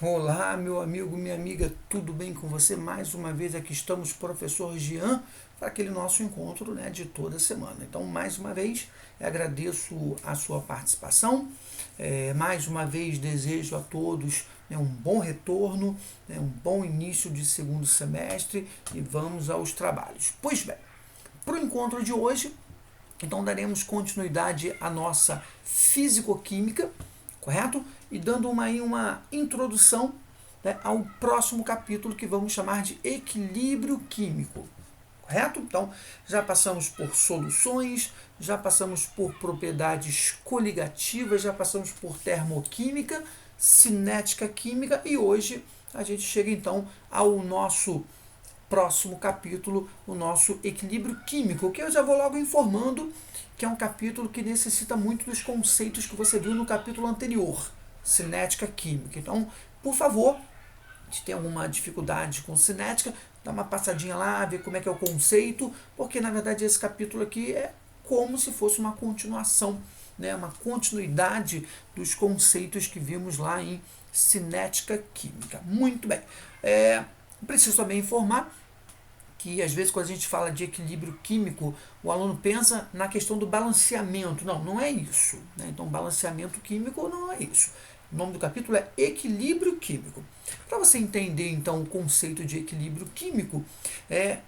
Olá, meu amigo, minha amiga, tudo bem com você? Mais uma vez aqui estamos, professor Jean, para aquele nosso encontro, né, de toda semana. Então, mais uma vez, agradeço a sua participação. Mais uma vez, desejo a todos, né, um bom retorno, né, um bom início de segundo semestre e vamos aos trabalhos. Pois bem, para o encontro de hoje, então daremos continuidade à nossa fisicoquímica, correto? E dando uma introdução, né, ao próximo capítulo que vamos chamar de equilíbrio químico, correto? Então, já passamos por soluções, já passamos por propriedades coligativas, já passamos por termoquímica, cinética química e hoje a gente chega então ao nosso próximo capítulo, o nosso equilíbrio químico, que eu já vou logo informando que é um capítulo que necessita muito dos conceitos que você viu no capítulo anterior, cinética química. Então, por favor, se tem alguma dificuldade com cinética, dá uma passadinha lá, ver como é que é o conceito, porque na verdade esse capítulo aqui é como se fosse uma continuação, né, uma continuidade dos conceitos que vimos lá em cinética química. Muito bem. Preciso também informar que às vezes quando a gente fala de equilíbrio químico, o aluno pensa na questão do balanceamento. Não, não é isso, né? Então, balanceamento químico não é isso. O nome do capítulo é equilíbrio químico. Para você entender, então, o conceito de equilíbrio químico,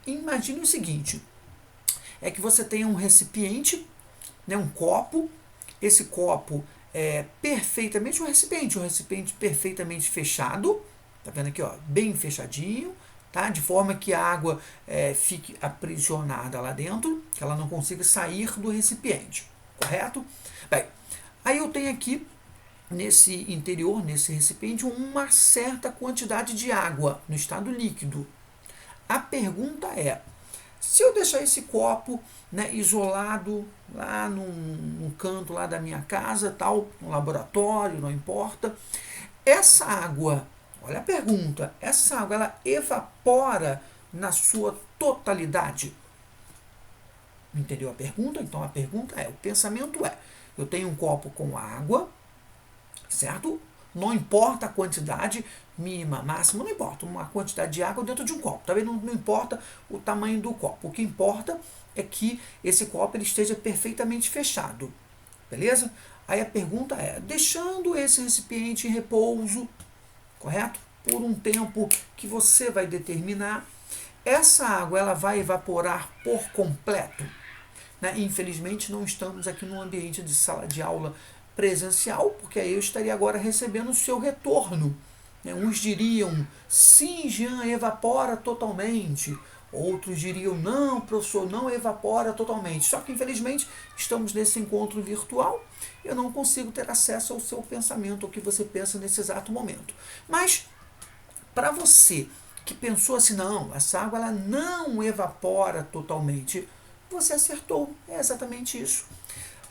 imagine o seguinte, é que você tem um recipiente, né, um copo, esse copo é perfeitamente um recipiente perfeitamente fechado, tá vendo aqui, ó, bem fechadinho, tá? De forma que a água fique aprisionada lá dentro, que ela não consiga sair do recipiente, correto? Bem, aí eu tenho aqui nesse interior, nesse recipiente, uma certa quantidade de água no estado líquido. A pergunta é, se eu deixar esse copo, né, isolado lá num canto lá da minha casa, tal, no laboratório, não importa, essa água, olha a pergunta, essa água ela evapora na sua totalidade? Entendeu a pergunta? Então a pergunta o pensamento eu tenho um copo com água, certo? Não importa a quantidade mínima, máxima, não importa, uma quantidade de água dentro de um copo. Também não importa o tamanho do copo. O que importa é que esse copo ele esteja perfeitamente fechado. Beleza? Aí a pergunta deixando esse recipiente em repouso, correto? Por um tempo que você vai determinar, essa água ela vai evaporar por completo? Né? Infelizmente não estamos aqui no ambiente de sala de aula presencial, porque aí eu estaria agora recebendo o seu retorno. Uns diriam, sim, Jean, evapora totalmente. Outros diriam, não, professor, não evapora totalmente. Só que, infelizmente, estamos nesse encontro virtual. Eu não consigo ter acesso ao seu pensamento, ao que você pensa nesse exato momento. Mas, para você que pensou assim, não, essa água ela não evapora totalmente, você acertou. É exatamente isso.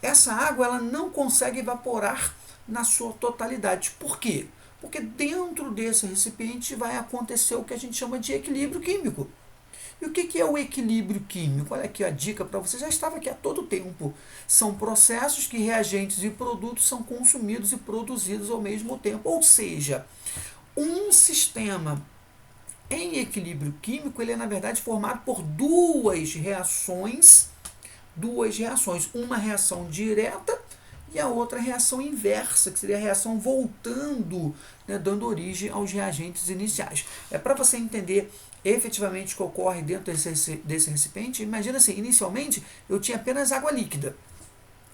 Essa água ela não consegue evaporar na sua totalidade. Por quê? Porque dentro desse recipiente vai acontecer o que a gente chama de equilíbrio químico. E o que é o equilíbrio químico? Olha aqui a dica para você, já estava aqui há todo tempo. São processos que reagentes e produtos são consumidos e produzidos ao mesmo tempo. Ou seja, um sistema em equilíbrio químico, ele é na verdade formado por duas reações, uma reação direta e a outra reação inversa, que seria a reação voltando, né, dando origem aos reagentes iniciais. Para você entender efetivamente o que ocorre dentro desse recipiente, imagina assim, inicialmente eu tinha apenas água líquida,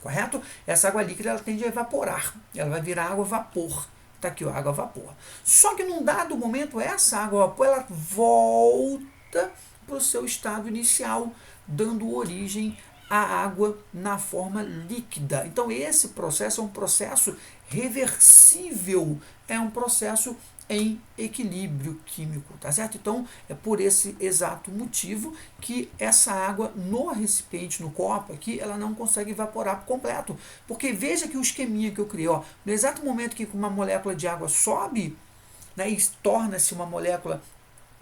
correto? Essa água líquida ela tende a evaporar, ela vai virar água vapor. Está aqui, ó, água vapor. Só que num dado momento, essa água vapor ela volta para o seu estado inicial, dando origem à água na forma líquida. Então, esse processo é um processo reversível, é um processo em equilíbrio químico, tá certo? Então, é por esse exato motivo que essa água no recipiente, no copo aqui, ela não consegue evaporar por completo. Porque veja que o esqueminha que eu criei, ó, no exato momento que uma molécula de água sobe, né, e torna-se uma molécula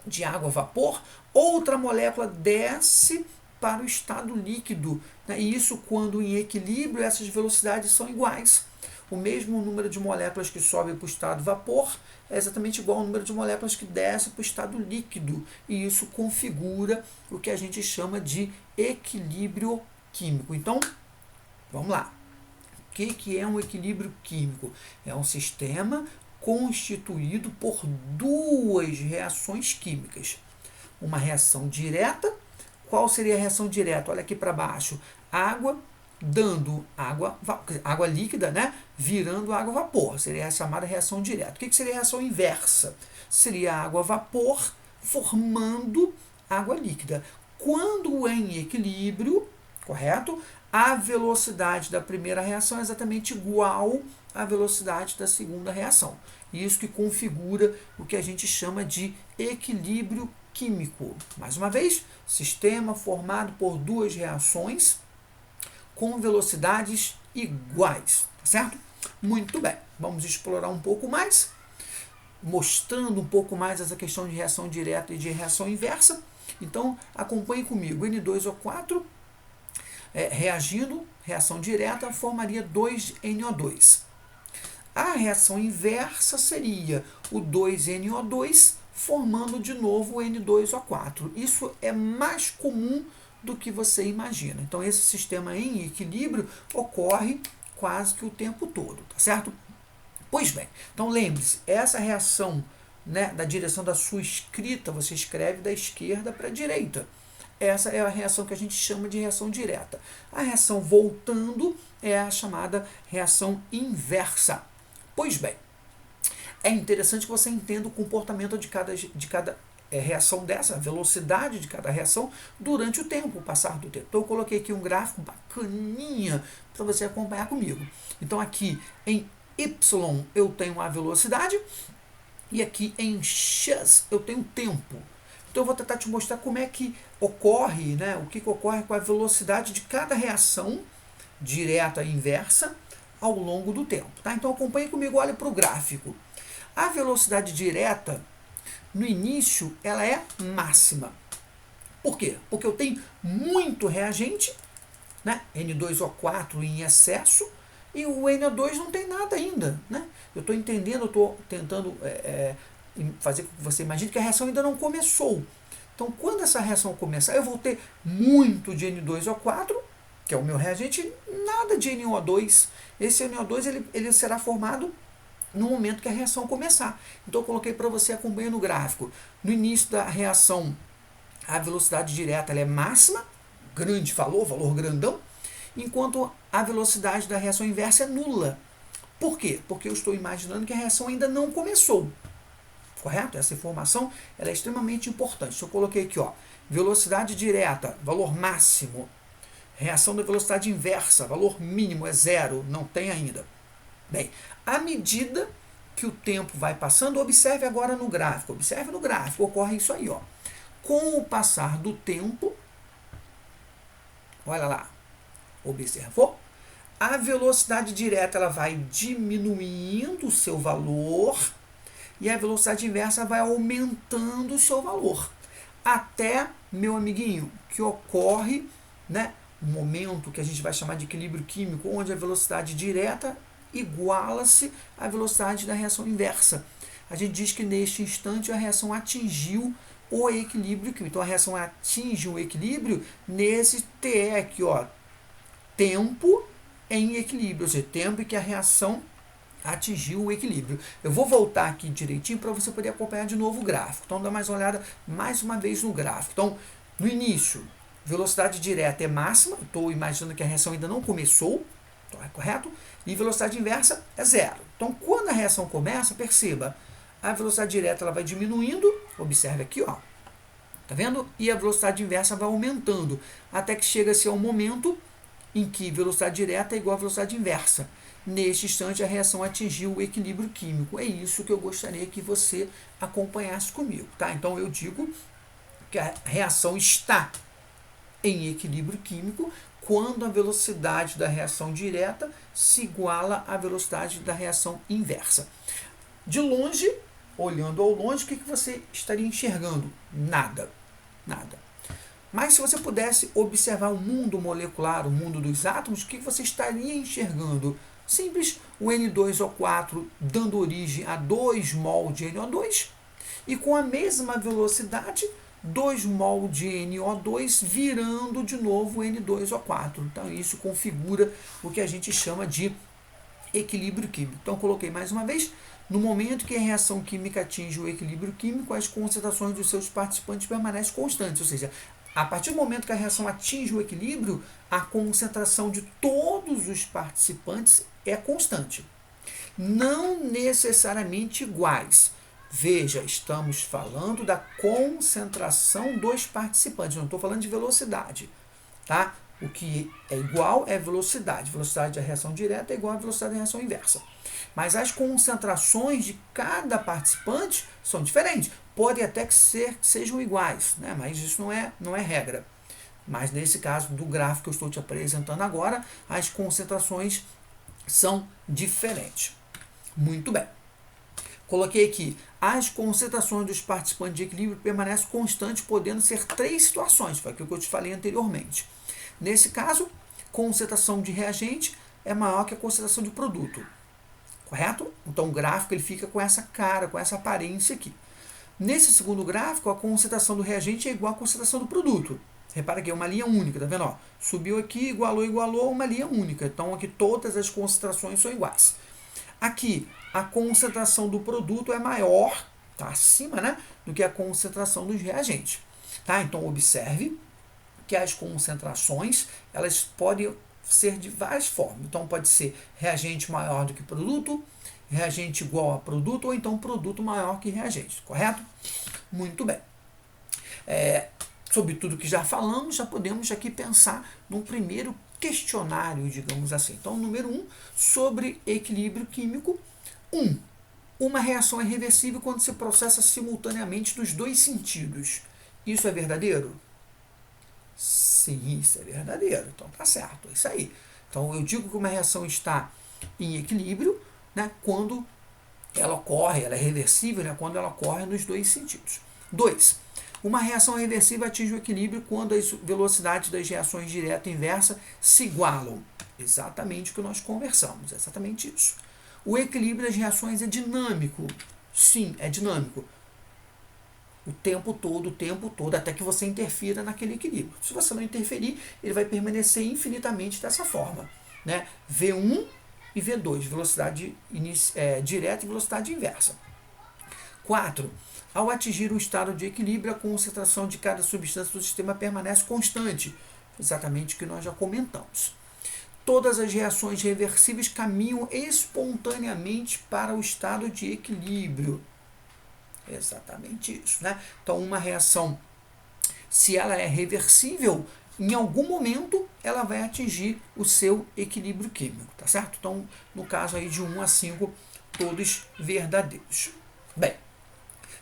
de água vapor, outra molécula desce para o estado líquido, né? E isso quando em equilíbrio essas velocidades são iguais. o mesmo número de moléculas que sobe para o estado vapor é exatamente igual ao número de moléculas que desce para o estado líquido. E isso configura o que a gente chama de equilíbrio químico. Então, vamos lá. O que é um equilíbrio químico? É um sistema constituído por duas reações químicas. Uma reação direta. Qual seria a reação direta? Olha aqui para baixo. Água dando água líquida, né? Virando água vapor. Seria a chamada reação direta. O que seria a reação inversa? Seria água vapor formando água líquida. Quando em equilíbrio, correto? A velocidade da primeira reação é exatamente igual à velocidade da segunda reação. Isso que configura o que a gente chama de equilíbrio químico. Mais uma vez, sistema formado por duas reações com velocidades iguais, tá certo? Muito bem, vamos explorar um pouco mais, mostrando um pouco mais essa questão de reação direta e de reação inversa. Então, acompanhe comigo, N2O4 reagindo, reação direta, formaria 2NO2. A reação inversa seria o 2NO2 formando de novo o N2O4. Isso é mais comum do que você imagina. Então, esse sistema em equilíbrio ocorre quase que o tempo todo, tá certo? Pois bem, então lembre-se, essa reação, né, da direção da sua escrita, você escreve da esquerda para a direita. Essa é a reação que a gente chama de reação direta. A reação voltando é a chamada reação inversa. Pois bem, é interessante que você entenda o comportamento de cada reação dessa, a velocidade de cada reação durante o tempo, o passar do tempo. Então eu coloquei aqui um gráfico bacaninha para você acompanhar comigo. Então aqui em Y eu tenho a velocidade e aqui em X eu tenho o tempo. Então eu vou tentar te mostrar como é que ocorre, né, o que ocorre com a velocidade de cada reação direta e inversa ao longo do tempo. Tá? Então acompanhe comigo, olha para o gráfico. A velocidade direta, no início, ela é máxima. Por quê? Porque eu tenho muito reagente, né? N2O4 em excesso, e o NO2 não tem nada ainda. Né? Eu estou entendendo, eu estou tentando fazer com que você imagine que a reação ainda não começou. Então, quando essa reação começar, eu vou ter muito de N2O4, que é o meu reagente, nada de NO2. Esse NO2 ele será formado no momento que a reação começar. Então eu coloquei para você acompanhar no gráfico. No início da reação, a velocidade direta ela é máxima, grande valor grandão, enquanto a velocidade da reação inversa é nula. Por quê? Porque eu estou imaginando que a reação ainda não começou. Correto? Essa informação ela é extremamente importante. Então eu coloquei aqui, ó, velocidade direta, valor máximo. Reação da velocidade inversa, valor mínimo é 0, não tem ainda. Bem, à medida que o tempo vai passando, observe agora no gráfico. Observe no gráfico, ocorre isso aí. Ó. Com o passar do tempo, olha lá, observou? A velocidade direta ela vai diminuindo o seu valor e a velocidade inversa vai aumentando o seu valor. Até, meu amiguinho, que ocorre, né, um momento que a gente vai chamar de equilíbrio químico, onde a velocidade direta iguala-se à velocidade da reação inversa. A gente diz que neste instante a reação atingiu o equilíbrio químico. Então a reação atinge o equilíbrio nesse TE aqui, ó, tempo em equilíbrio, ou seja, tempo em que a reação atingiu o equilíbrio. Eu vou voltar aqui direitinho para você poder acompanhar de novo o gráfico. Então dá mais uma olhada mais uma vez no gráfico. Então, no início, velocidade direta é máxima, estou imaginando que a reação ainda não começou, então, é correto? E velocidade inversa é 0. Então, quando a reação começa, perceba, a velocidade direta ela vai diminuindo, observe aqui, ó, tá vendo? E a velocidade inversa vai aumentando, até que chega-se ao momento em que velocidade direta é igual a velocidade inversa. Neste instante, a reação atingiu o equilíbrio químico. É isso que eu gostaria que você acompanhasse comigo, tá? Então, eu digo que a reação está em equilíbrio químico quando a velocidade da reação direta se iguala à velocidade da reação inversa. De longe, olhando ao longe, o que você estaria enxergando? Nada. Nada. Mas se você pudesse observar o mundo molecular, o mundo dos átomos, o que você estaria enxergando? Simples, o N2O4 dando origem a 2 mol de NO2 e com a mesma velocidade, 2 mol de NO2 virando de novo N2O4. Então isso configura o que a gente chama de equilíbrio químico. Então coloquei mais uma vez, no momento que a reação química atinge o equilíbrio químico, as concentrações dos seus participantes permanecem constantes, ou seja, a partir do momento que a reação atinge o equilíbrio, a concentração de todos os participantes é constante. Não necessariamente iguais. Veja, estamos falando da concentração dos participantes, não estou falando de velocidade, tá? O que é igual é velocidade. Velocidade da reação direta é igual à velocidade da reação inversa. Mas as concentrações de cada participante são diferentes. Pode até que sejam iguais, né? Mas isso não é regra. Mas nesse caso do gráfico que eu estou te apresentando agora, as concentrações são diferentes. Muito bem. Coloquei aqui, as concentrações dos participantes de equilíbrio permanecem constantes, podendo ser 3 situações, foi aquilo que eu te falei anteriormente. Nesse caso, concentração de reagente é maior que a concentração de produto, correto? Então o gráfico ele fica com essa cara, com essa aparência aqui. Nesse segundo gráfico, a concentração do reagente é igual à concentração do produto. Repara que é uma linha única, tá vendo? Ó, subiu aqui, igualou, uma linha única. Então aqui todas as concentrações são iguais. Aqui, a concentração do produto é maior, tá acima, né, do que a concentração dos reagentes. Tá? Então, observe que as concentrações, elas podem ser de várias formas. Então, pode ser reagente maior do que produto, reagente igual a produto, ou então produto maior que reagente, correto? Muito bem. Sobre tudo que já falamos, já podemos aqui pensar no primeiro questionário, digamos assim. Então, número 1, sobre equilíbrio químico. Uma reação é reversível quando se processa simultaneamente nos 2 sentidos. Isso é verdadeiro? Sim, isso é verdadeiro. Então, tá certo, é isso aí. Então, eu digo que uma reação está em equilíbrio, né, quando ela ocorre, ela é reversível, né, quando ela ocorre nos 2 sentidos. 2. Uma reação reversível atinge o equilíbrio quando as velocidades das reações direta e inversa se igualam. Exatamente o que nós conversamos, exatamente isso. O equilíbrio das reações é dinâmico. Sim, é dinâmico. O tempo todo, até que você interfira naquele equilíbrio. Se você não interferir, ele vai permanecer infinitamente dessa forma, né? V1 e V2, velocidade direta e velocidade inversa. 4. Ao atingir o estado de equilíbrio, a concentração de cada substância do sistema permanece constante. Exatamente o que nós já comentamos. Todas as reações reversíveis caminham espontaneamente para o estado de equilíbrio. Exatamente isso, né? Então, uma reação, se ela é reversível, em algum momento ela vai atingir o seu equilíbrio químico, tá certo? Então, no caso aí de 1 a 5, todos verdadeiros. Bem,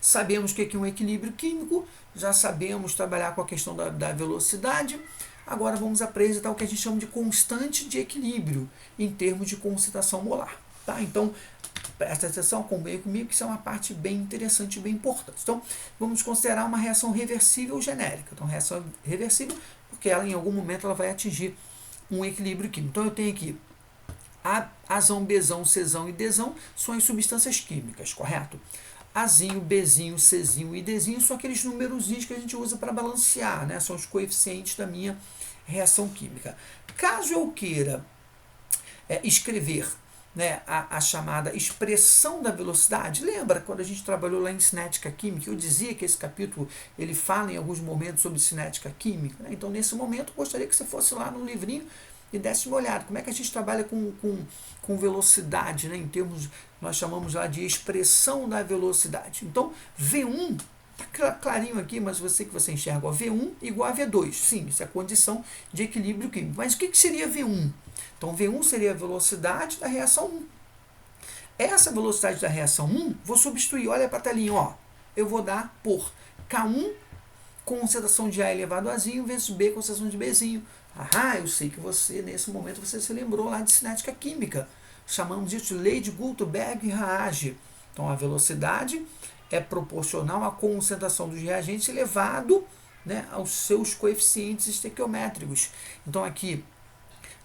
sabemos o que é um equilíbrio químico, já sabemos trabalhar com a questão da velocidade. Agora vamos apresentar o que a gente chama de constante de equilíbrio em termos de concentração molar. Tá? Então, presta atenção, acompanhe comigo, que isso é uma parte bem interessante e bem importante. Então, vamos considerar uma reação reversível genérica. Então, reação reversível, porque ela em algum momento ela vai atingir um equilíbrio químico. Então, eu tenho aqui Azão, Bzão, Czão e Dzão são as substâncias químicas, correto? Azinho, Bzinho, Czinho e Dzinho são aqueles numerozinhos que a gente usa para balancear, né? São os coeficientes da minha reação química. Caso eu queira escrever, né, a chamada expressão da velocidade, lembra quando a gente trabalhou lá em cinética química, eu dizia que esse capítulo ele fala em alguns momentos sobre cinética química, né? Então nesse momento eu gostaria que você fosse lá no livrinho e desse uma olhada, como é que a gente trabalha com velocidade, né? Em termos, nós chamamos lá de expressão da velocidade. Então V1, está clarinho aqui, mas você enxerga, ó, V1 igual a V2, sim, isso é a condição de equilíbrio químico. Mas o que seria V1? Então V1 seria a velocidade da reação 1. Essa velocidade da reação 1, vou substituir, olha para a telinha, ó, eu vou dar por K1 concentração de A elevado a zinho vezes B concentração de Bzinho. Eu sei que você, nesse momento, você se lembrou lá de cinética química. Chamamos isso de lei de Gutenberg-Haage. Então, a velocidade é proporcional à concentração dos reagentes elevado, né, aos seus coeficientes estequiométricos. Então, aqui,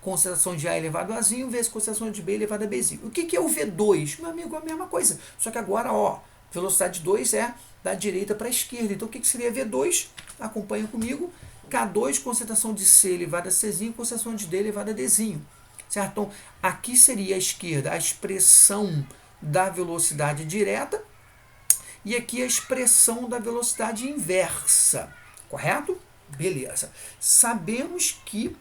concentração de A elevado a Zinho vezes concentração de B elevado a Bzinho. O que é o V2? Meu amigo, é a mesma coisa. Só que agora, ó, velocidade 2 é da direita para a esquerda. Então, o que seria V2? Acompanha comigo. K2, concentração de C elevado a Czinho, concentração de D elevado a Dzinho. Certo? Então, aqui seria à esquerda a expressão da velocidade direta e aqui a expressão da velocidade inversa. Correto? Beleza. Sabemos que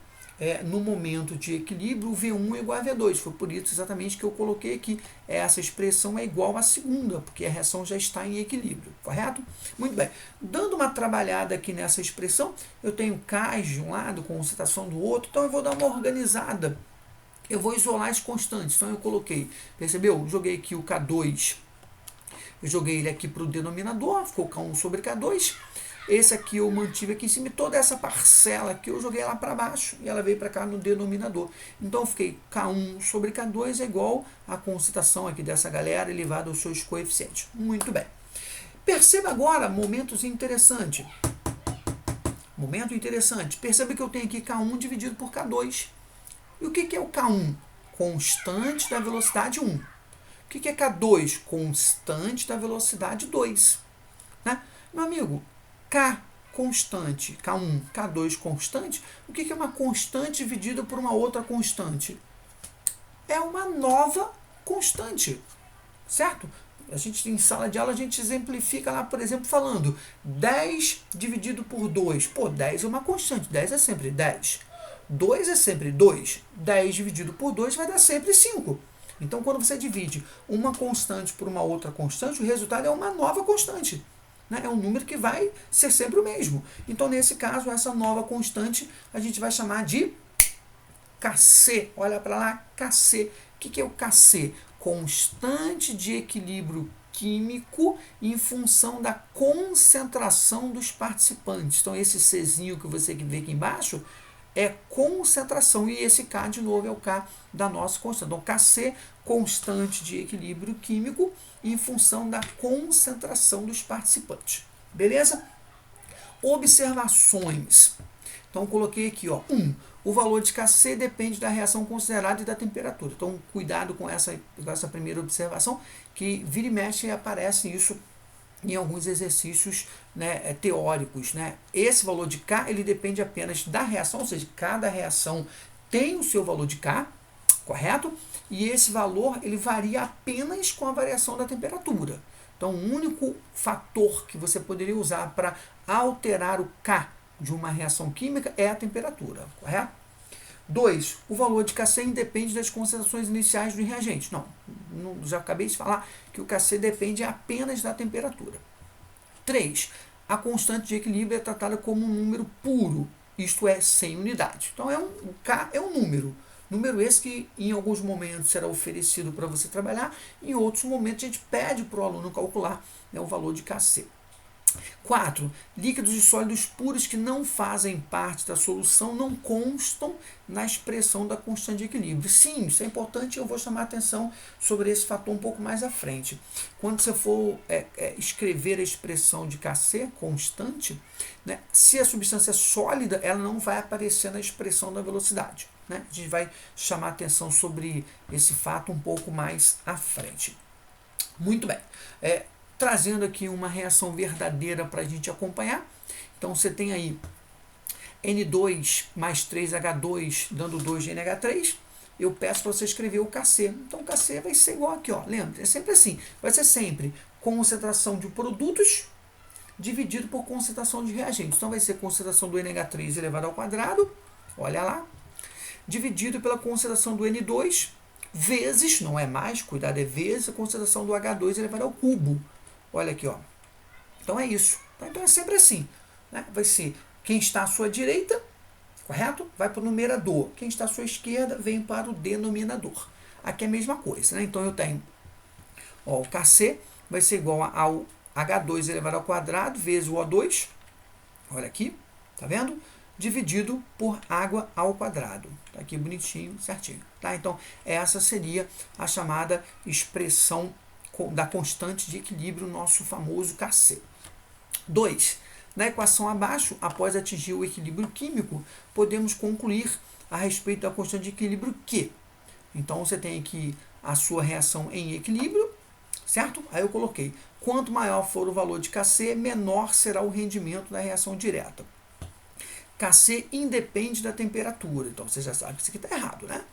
no momento de equilíbrio, o V1 é igual a V2. Foi por isso exatamente que eu coloquei aqui. Essa expressão é igual à segunda, porque a reação já está em equilíbrio. Correto? Muito bem. Dando uma trabalhada aqui nessa expressão, eu tenho K de um lado, concentração do outro, então eu vou dar uma organizada. Eu vou isolar as constantes. Então eu coloquei, percebeu? Joguei aqui o K2. Eu joguei ele aqui para o denominador, ficou K1 sobre K2. Esse aqui eu mantive aqui em cima e toda essa parcela aqui eu joguei lá para baixo e ela veio para cá no denominador. Então eu fiquei K1 sobre K2 é igual a concentração aqui dessa galera elevada aos seus coeficientes. Muito bem. Perceba agora momentos interessantes. Momento interessante. Perceba que eu tenho aqui K1 dividido por K2. E o que é o K1? Constante da velocidade 1. O que é K2? Constante da velocidade 2. Né? Meu amigo, K constante, K1, K2 constante, o que é uma constante dividida por uma outra constante? É uma nova constante, certo? A gente em sala de aula a gente exemplifica lá, por exemplo, falando 10 dividido por 2. Pô, 10 é uma constante, 10 é sempre 10. 2 é sempre 2. 10 dividido por 2 vai dar sempre 5. Então, quando você divide uma constante por uma outra constante, o resultado é uma nova constante. É um número que vai ser sempre o mesmo. Então, nesse caso, essa nova constante a gente vai chamar de Kc. Olha para lá, Kc. O que é o Kc? Constante de equilíbrio químico em função da concentração dos participantes. Então, esse Czinho que você vê aqui embaixo é concentração. E esse K, de novo, é o K da nossa constante. Então, Kc, constante de equilíbrio químico em função da concentração dos participantes. Beleza? Observações. Então, coloquei aqui, ó, 1. O valor de Kc depende da reação considerada e da temperatura. Então, cuidado com essa primeira observação, que vira e mexe aparece isso em alguns exercícios, né, teóricos. Né? Esse valor de K ele depende apenas da reação, ou seja, cada reação tem o seu valor de K, correto? E esse valor ele varia apenas com a variação da temperatura. Então, o único fator que você poderia usar para alterar o K de uma reação química é a temperatura, correto? 2. O valor de Kc independe das concentrações iniciais do reagente. Não, já acabei de falar que o Kc depende apenas da temperatura. 3. A constante de equilíbrio é tratada como um número puro, isto é, sem unidade. Então, o K é um número. Número esse que em alguns momentos será oferecido para você trabalhar, em outros momentos a gente pede para o aluno calcular, né, o valor de Kc. 4. Líquidos e sólidos puros que não fazem parte da solução não constam na expressão da constante de equilíbrio. Sim, isso é importante, eu vou chamar a atenção sobre esse fator um pouco mais à frente. Quando você for escrever a expressão de Kc, constante, né, se a substância é sólida, ela não vai aparecer na expressão da velocidade. Né? A gente vai chamar a atenção sobre esse fato um pouco mais à frente. Muito bem. Trazendo aqui uma reação verdadeira para a gente acompanhar. Então, você tem aí N2 mais 3H2 dando 2 de NH3. Eu peço para você escrever o Kc. Então, o Kc vai ser igual aqui, ó. Lembra? É sempre assim. Vai ser sempre concentração de produtos dividido por concentração de reagentes. Então, vai ser concentração do NH3 elevado ao quadrado. Olha lá. Dividido pela concentração do N2 vezes, não é mais, cuidado, é vezes a concentração do H2 elevado ao cubo. Olha aqui, ó. Então é isso. Então é sempre assim. Né? Vai ser quem está à sua direita, correto? Vai para o numerador. Quem está à sua esquerda vem para o denominador. Aqui é a mesma coisa. Né? Então eu tenho, ó, o Kc vai ser igual ao H2 elevado ao quadrado vezes o O2. Olha aqui, tá vendo? Dividido por água ao quadrado. Tá aqui bonitinho, certinho. Tá? Então essa seria a chamada expressão da constante de equilíbrio, nosso famoso Kc. 2. Na equação abaixo, após atingir o equilíbrio químico, podemos concluir a respeito da constante de equilíbrio Q. Então, você tem aqui a sua reação em equilíbrio, certo? Aí eu coloquei, quanto maior for o valor de Kc, menor será o rendimento da reação direta. Kc independe da temperatura. Então, você já sabe que isso aqui está errado, né?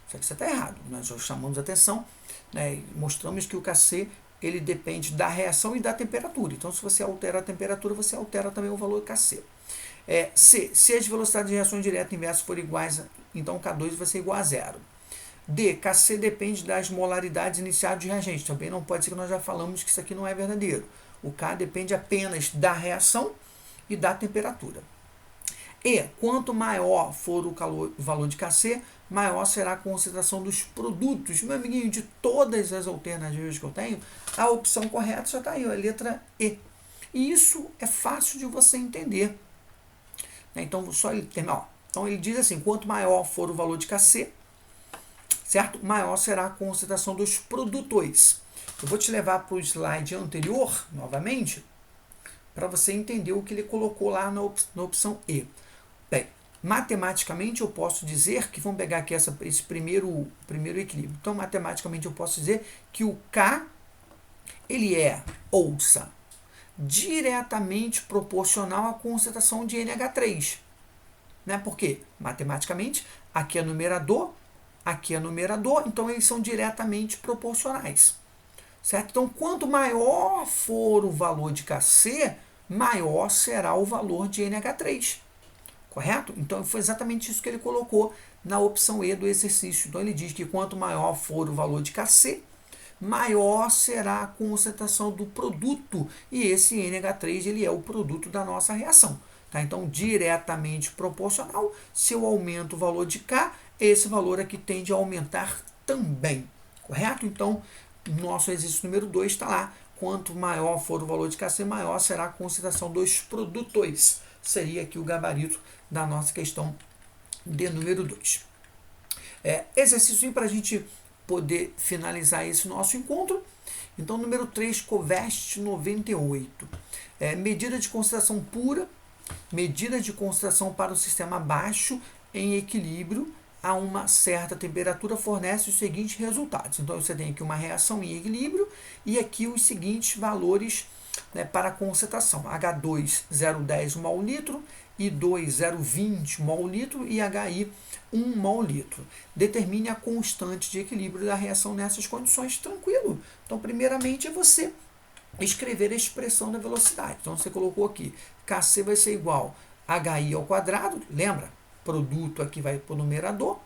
Isso aqui está errado. Nós já chamamos a atenção, né, e mostramos que o Kc ele depende da reação e da temperatura. Então, se você altera a temperatura, você altera também o valor Kc. C. Se as velocidades de reação direta e inversa forem iguais, então K2 vai ser igual a zero. D. Kc depende das molaridades iniciais de reagente. Também não pode ser que nós já falamos que isso aqui não é verdadeiro. O K depende apenas da reação e da temperatura. E. Quanto maior for o valor de Kc, maior será a concentração dos produtos. Meu amiguinho, de todas as alternativas que eu tenho, a opção correta já está aí, a letra E. E isso é fácil de você entender. Então, só ele terminar. Então, ele diz assim, quanto maior for o valor de Kc, certo? Maior será a concentração dos produtores. Eu vou te levar para o slide anterior, novamente, para você entender o que ele colocou lá na opção E. Bem, matematicamente eu posso dizer que, vamos pegar aqui esse primeiro equilíbrio. Então, matematicamente eu posso dizer que o K, ele é, ouça, diretamente proporcional à concentração de NH3. Né? Por quê? Matematicamente, aqui é numerador, então eles são diretamente proporcionais. Certo? Então, quanto maior for o valor de Kc, maior será o valor de NH3. Correto? Então, foi exatamente isso que ele colocou na opção E do exercício. Então, ele diz que quanto maior for o valor de Kc, maior será a concentração do produto. E esse NH3 ele é o produto da nossa reação. Tá? Então, diretamente proporcional, se eu aumento o valor de K, esse valor aqui tende a aumentar também. Correto? Então, nosso exercício número 2 está lá. Quanto maior for o valor de Kc, maior será a concentração dos produtores. Seria aqui o gabarito da nossa questão de número 2. Exercício para a gente poder finalizar esse nosso encontro. Então, número 3, Covest 98. Medida de concentração pura, medida de concentração para o sistema baixo em equilíbrio a uma certa temperatura fornece os seguintes resultados. Então, você tem aqui uma reação em equilíbrio e aqui os seguintes valores, né, para a concentração. H2, 0,10 mol/litro, I2, 0,20 mol/litro e HI, 1 mol/litro. Determine a constante de equilíbrio da reação nessas condições. Tranquilo. Então, primeiramente, é você escrever a expressão da velocidade. Então, você colocou aqui, Kc vai ser igual a HI ao quadrado, lembra? Produto aqui vai para o numerador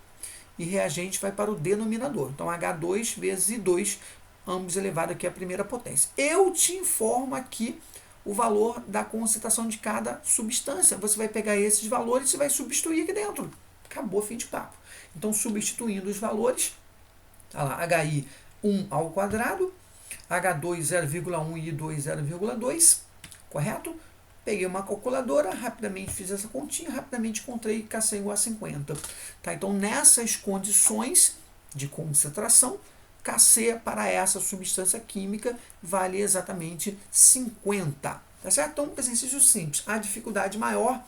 e reagente vai para o denominador. Então, H2 vezes I2, ambos elevado aqui à primeira potência. Eu te informo aqui o valor da concentração de cada substância. Você vai pegar esses valores e vai substituir aqui dentro. Acabou, fim de papo. Então, substituindo os valores, tá lá, HI 1 ao quadrado, H2 0,1 e I2 0,2, correto? Peguei uma calculadora, rapidamente fiz essa continha, rapidamente encontrei Kc igual a 50. Tá? Então, nessas condições de concentração, Kc para essa substância química vale exatamente 50. Tá certo? Então, exercício simples. A dificuldade maior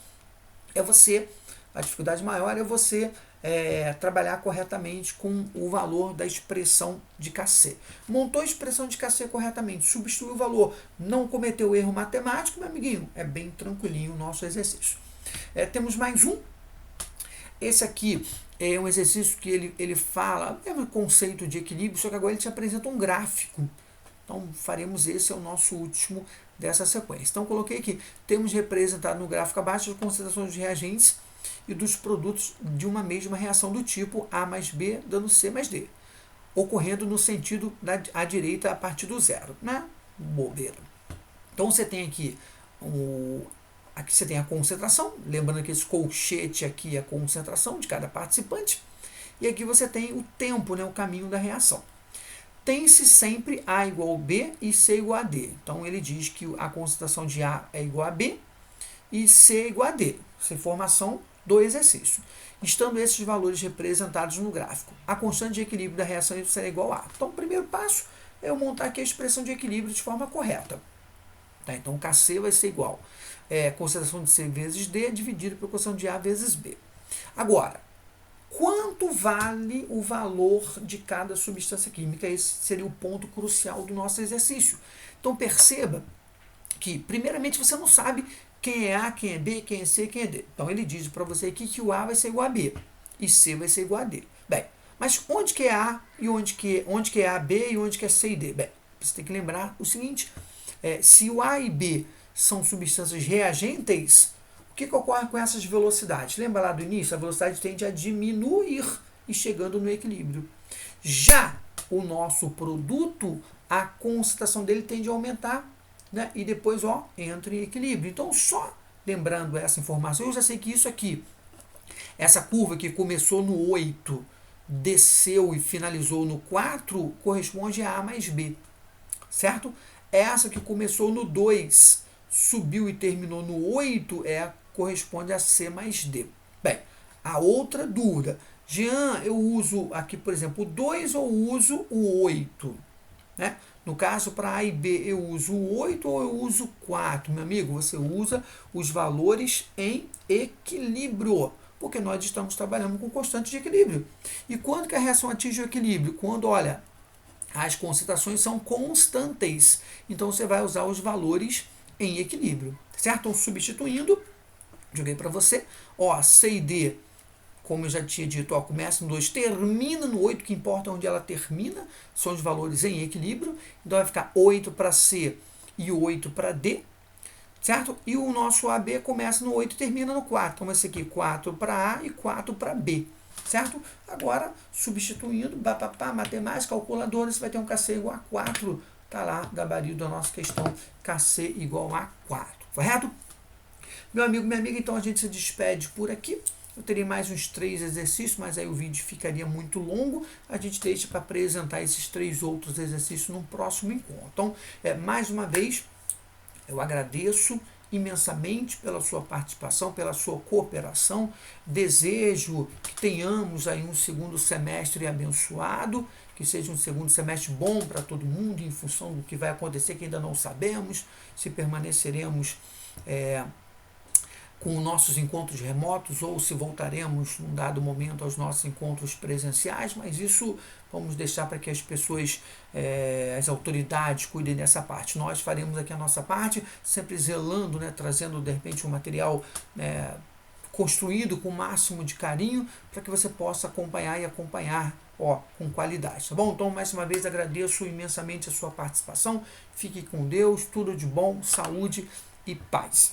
é você trabalhar corretamente com o valor da expressão de Kc. Montou a expressão de Kc corretamente, substituiu o valor, não cometeu erro matemático, meu amiguinho, é bem tranquilinho o nosso exercício. Temos mais um. Esse aqui é um exercício que ele fala, é um conceito de equilíbrio, só que agora ele te apresenta um gráfico. Então, faremos esse, é o nosso último dessa sequência. Então, coloquei aqui, temos representado no gráfico abaixo as concentrações de reagentes e dos produtos de uma mesma reação do tipo A mais B dando C mais D, ocorrendo no sentido à direita a partir do zero, né? Bobeira. Então você tem aqui aqui você tem a concentração, lembrando que esse colchete aqui é a concentração de cada participante, e aqui você tem o tempo, né, o caminho da reação. Tem-se sempre A igual a B e C igual a D. Então ele diz que a concentração de A é igual a B e C é igual a D. Essa informação do exercício. Estando esses valores representados no gráfico, a constante de equilíbrio da reação será igual a. Então, o primeiro passo é eu montar aqui a expressão de equilíbrio de forma correta. Tá? Então, Kc vai ser igual a concentração de C vezes D dividido pela concentração de A vezes B. Agora, quanto vale o valor de cada substância química. Esse seria o ponto crucial do nosso exercício. Então perceba que, primeiramente, você não sabe quem é A, quem é B, quem é C, quem é D. Então ele diz para você aqui que o A vai ser igual a B e C vai ser igual a D. Bem, mas onde que é A e onde que é A, B e onde que é C e D? Bem, você tem que lembrar o seguinte, se o A e B são substâncias reagentes, o que ocorre com essas velocidades? Lembra lá do início? A velocidade tende a diminuir e chegando no equilíbrio. Já o nosso produto, a concentração dele tende a aumentar, né? E depois entra em equilíbrio. Então, só lembrando essa informação, eu já sei que isso aqui, essa curva que começou no 8, desceu e finalizou no 4, corresponde a A mais B, certo? Essa que começou no 2, subiu e terminou no 8, corresponde a C mais D. Bem, a outra dúvida, Jean, eu uso aqui, por exemplo, o 2 ou uso o 8? Né? No caso, para A e B, eu uso o 8 ou eu uso o 4? Meu amigo, você usa os valores em equilíbrio, porque nós estamos trabalhando com constante de equilíbrio. E quando que a reação atinge o equilíbrio? Quando, olha, as concentrações são constantes. Então, você vai usar os valores em equilíbrio, certo? Então, substituindo, joguei para você, C e D, como eu já tinha dito, começa no 2, termina no 8, que importa onde ela termina, são os valores em equilíbrio, então vai ficar 8 para C e 8 para D, certo? E o nosso AB começa no 8 e termina no 4, então vai ser aqui 4 para A e 4 para B, certo? Agora, substituindo, matemática, calculadora, você vai ter um KC igual a 4, tá lá, gabarito da nossa questão, KC igual a 4, correto? Meu amigo, minha amiga, então a gente se despede por aqui. Eu teria mais uns 3 exercícios, mas aí o vídeo ficaria muito longo. A gente deixa para apresentar esses 3 outros exercícios num próximo encontro. Então, mais uma vez, eu agradeço imensamente pela sua participação, pela sua cooperação. Desejo que tenhamos aí um segundo semestre abençoado, que seja um segundo semestre bom para todo mundo, em função do que vai acontecer, que ainda não sabemos, se permaneceremos com nossos encontros remotos ou se voltaremos num dado momento aos nossos encontros presenciais, mas isso vamos deixar para que as pessoas, as autoridades cuidem dessa parte. Nós faremos aqui a nossa parte, sempre zelando, né, trazendo de repente um material construído com o máximo de carinho para que você possa acompanhar e acompanhar com qualidade, tá bom? Então, mais uma vez, agradeço imensamente a sua participação. Fique com Deus, tudo de bom, saúde e paz.